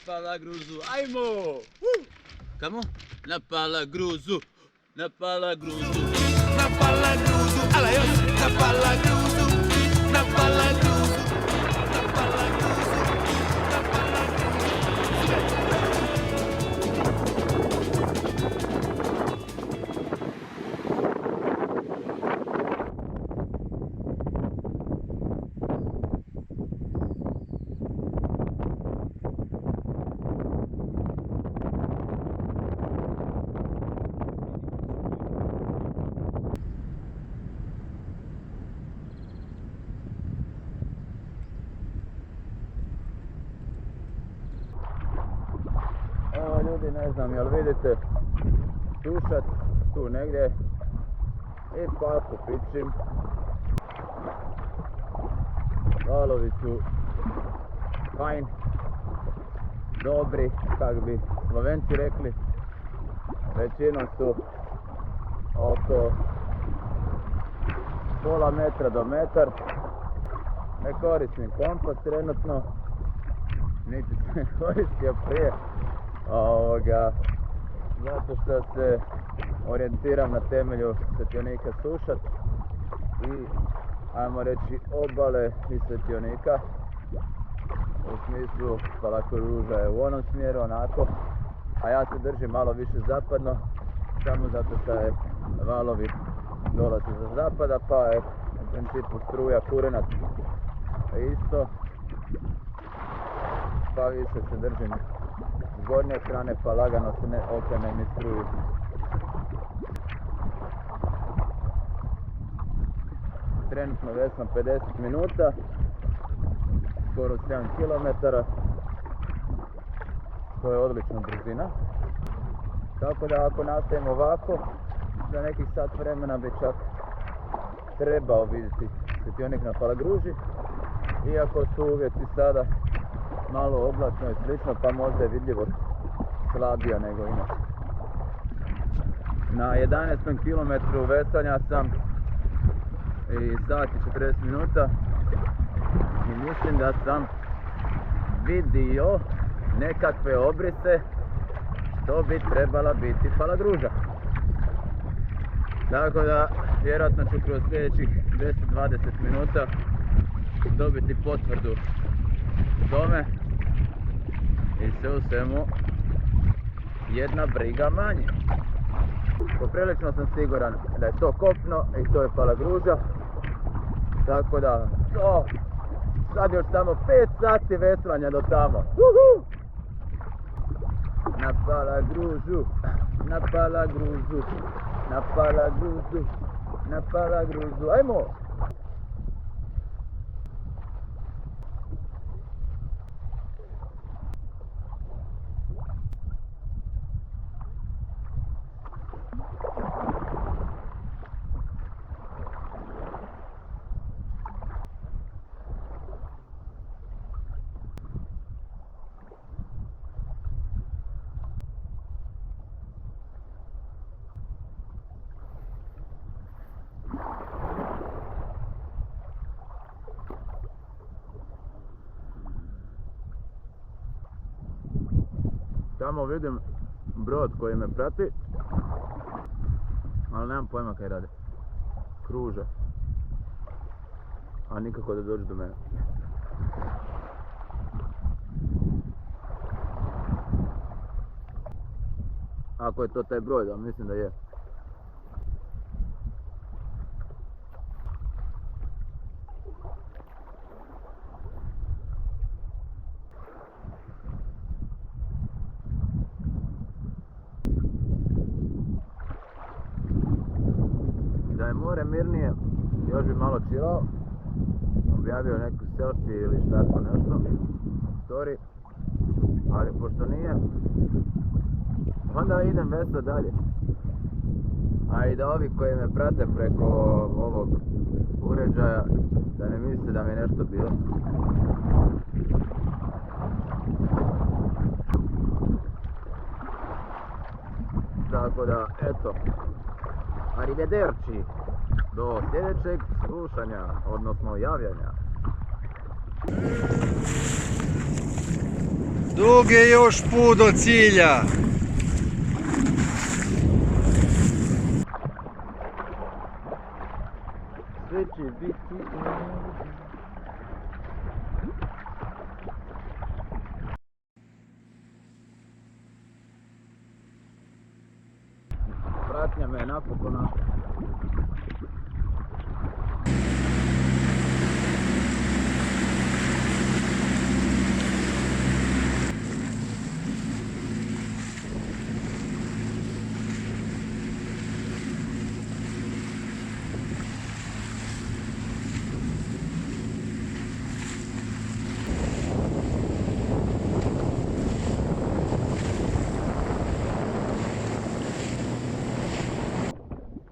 Palagruzu, ajmo! Kamo? Na Palagruzu, na Palagruzu. Na Palagruzu, ala još, na Palagruzu, na Palagruzu, na Palagruzu, na Palagruzu. Evo ljudi, ne znam jel vidite sušac tu negdje i paku pičim. Valovi su fajn, dobri, kak bi Slovenci rekli. Većinom su oko pola metra do metar. Ne koristim kompas trenutno, niti se koristio prije. Zato što se orijentiram na temelju svetionika sušac i ajmo reći obale i svetionika. U smislu Palagruža je u onom smjeru onako, a ja se držim malo više zapadno, samo zato što je valovi dolaze za zapada, pa je u principu struja Kurenac isto, pa više se držim s gornje strane, pa lagano se ne okrenem i struju. Trenutno veslam 50 minuta, skoro 7 km, to je odlična brzina. Tako da ako nastavimo ovako, za nekih sat vremena bi čak trebao vidjeti svetionik na Palagruži, iako su uvjeti sada malo oblačno i slično, pa možda je vidljivost slabija nego inače. Na 11. km veslanja sam i sat i 40 minuta i mislim da sam vidio nekakve obrise što bi trebala biti Palagruža. Tako da vjerojatno ću kroz sljedećih 10-20 minuta dobiti potvrdu tome i sve u svemu jedna briga manje. Poprilično sam siguran da je to kopno i to je Palagruža, tako da sad još samo 5 sati veslanja do tamo. Na Palagružu, na Palagružu, na Palagružu, na Palagružu, ajmo! Tamo vidim brod koji me prati, ali nemam pojma kaj radi. Kruže. A nikako da dođe do mene. Ako je to taj broj, da mislim da je. Da je more mirnije, još bi malo chillao, objavio neku selfie ili tako nešto, story, ali pošto nije, onda idem vesla dalje. A i da ovi koji me prate preko ovog uređaja, da ne misle da mi je nešto bilo. Tako da, eto, arrivederci. do sljedećeg slušanja, odnosno javljanja. Dug je još put do cilja. Sve će biti pratnja me napokon.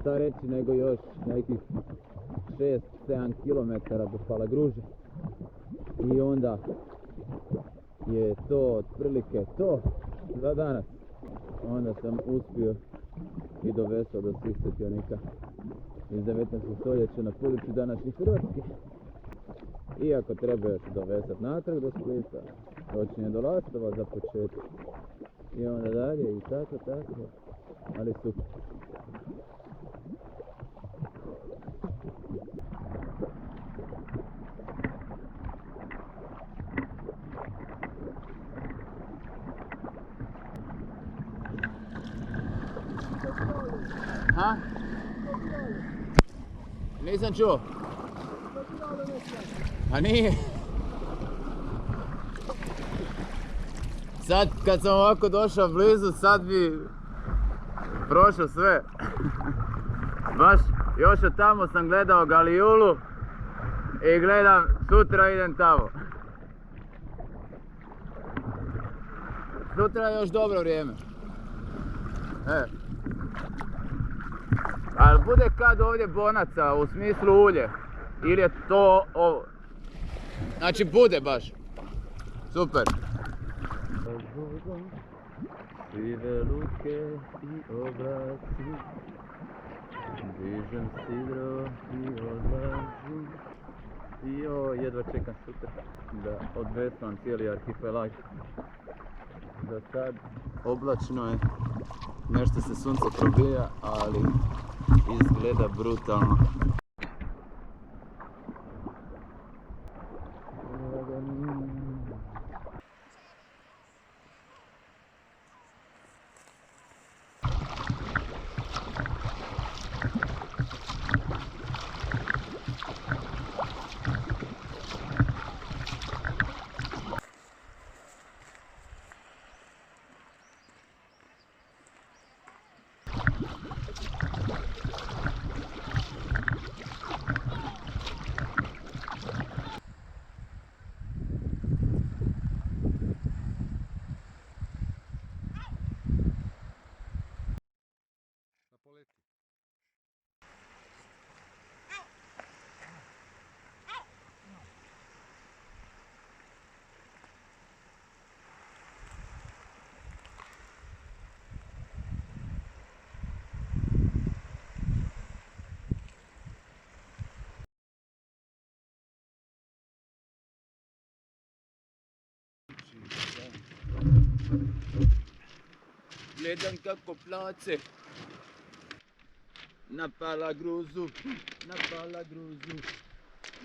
Šta reći nego još nekih 6-7 km do Palagruže i onda je to otprilike to za danas. Onda sam uspio i dovezao do svih svetionika iz 19. stoljeća na području današnje Hrvatske. Iako treba još dovezati natrag do Splita, točnije do Lastova za početak i onda dalje i tako, ali super. Ha? Nisam čuo. A nije. Sad kad sam ovako došao blizu, sad bi prošao sve. Baš još od tamo sam gledao Galijulu i gledam sutra idem tamo. Sutra je još dobro vrijeme. Ali bude kad ovdje bonaca u smislu ulje ili je to ovo? Znači bude baš. Super. Sive luke i oblaci, dižem sidro i odlažu. Jedva čekam sutra da odvetam cijeli arhipelag. Za sad oblačno je, nešto se sunce probija, ali izgleda brutalno. Gledam kako place na Palagruzu, na Palagruzu,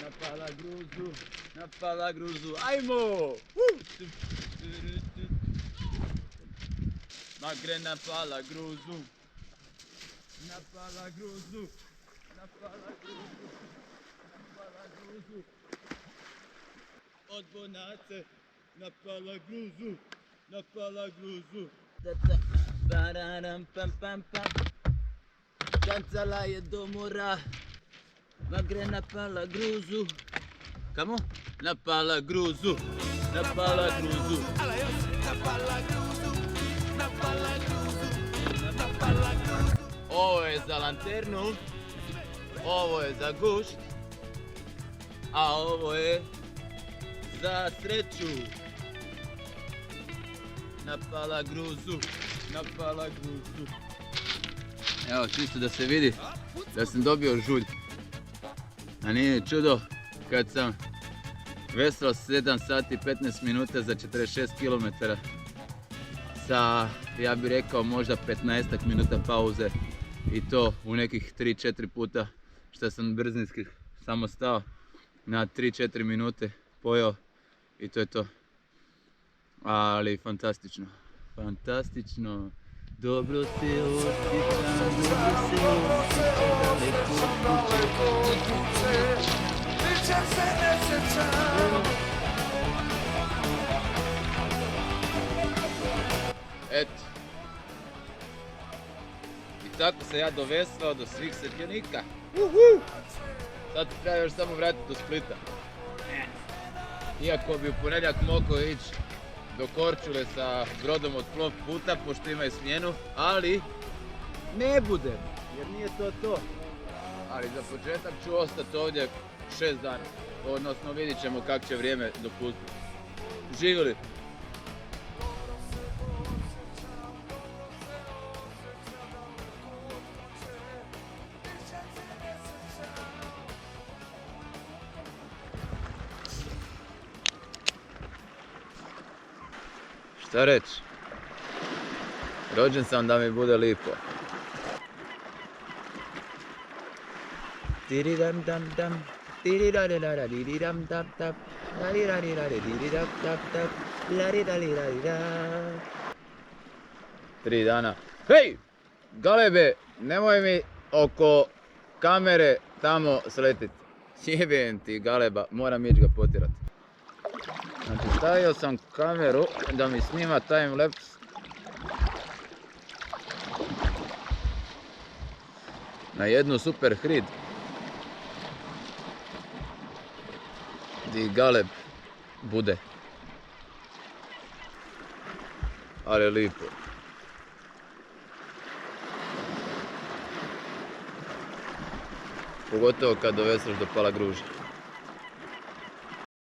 na Palagruzu, na Palagruzu, ajmo! Ma gre na Palagruzu, na Palagruzu, na Palagruzu, na Palagruzu, od Bonace na Palagruzu, na Palagruzu. Pararam pam pam pam, kancala je do mora, ma gre na Palagruzu. Kamo? Na Palagruzu, na Palagruzu. Na Palagruzu, na Palagruzu, na Palagruzu. Ovo je za lanternu, ovo je za gušt, a ovo je za sreću. Na Palagruzu, na Palagruzu. Evo, čisto da se vidi da sam dobio žulj. A nije čudo kad sam veslao 7 sati i 15 minuta za 46 km sa, ja bih rekao, možda 15 minuta pauze i to u nekih 3-4 puta što sam brzinski samo stao na 3-4 minute, pojeo i to je to. Ali fantastično, fantastično. Dobro se osjećam, dobro se osjećam, daleko od kuće. Eto. I tako se ja doveslao do svih setionika. Sad treba još samo vratiti do Splita. Iako bi u ponedjeljak mogao ići do Korčule sa brodom od plov puta, pošto imaju smjenu, ali ne budem, jer nije to to. Ali za početak ću ostati ovdje 6 dana, odnosno vidit ćemo kako će vrijeme dopustiti. Živjeli! Šta reći? Rođen sam da mi bude lipo. Tiridam dam dam, tiridadidada dididam dam dam, laridadidada dididam dam dam, laridadidada. 3 dana. Hej! Galebe, nemoj mi oko kamere tamo sletit. Jebem ti Galeba, moram ići ga potjerat. Znači, stavio sam kameru da mi snima timelapse. Na jednu super hrid. Di Galeb bude. Ali lipo. Pogotovo kad doveslaš do Palagruže.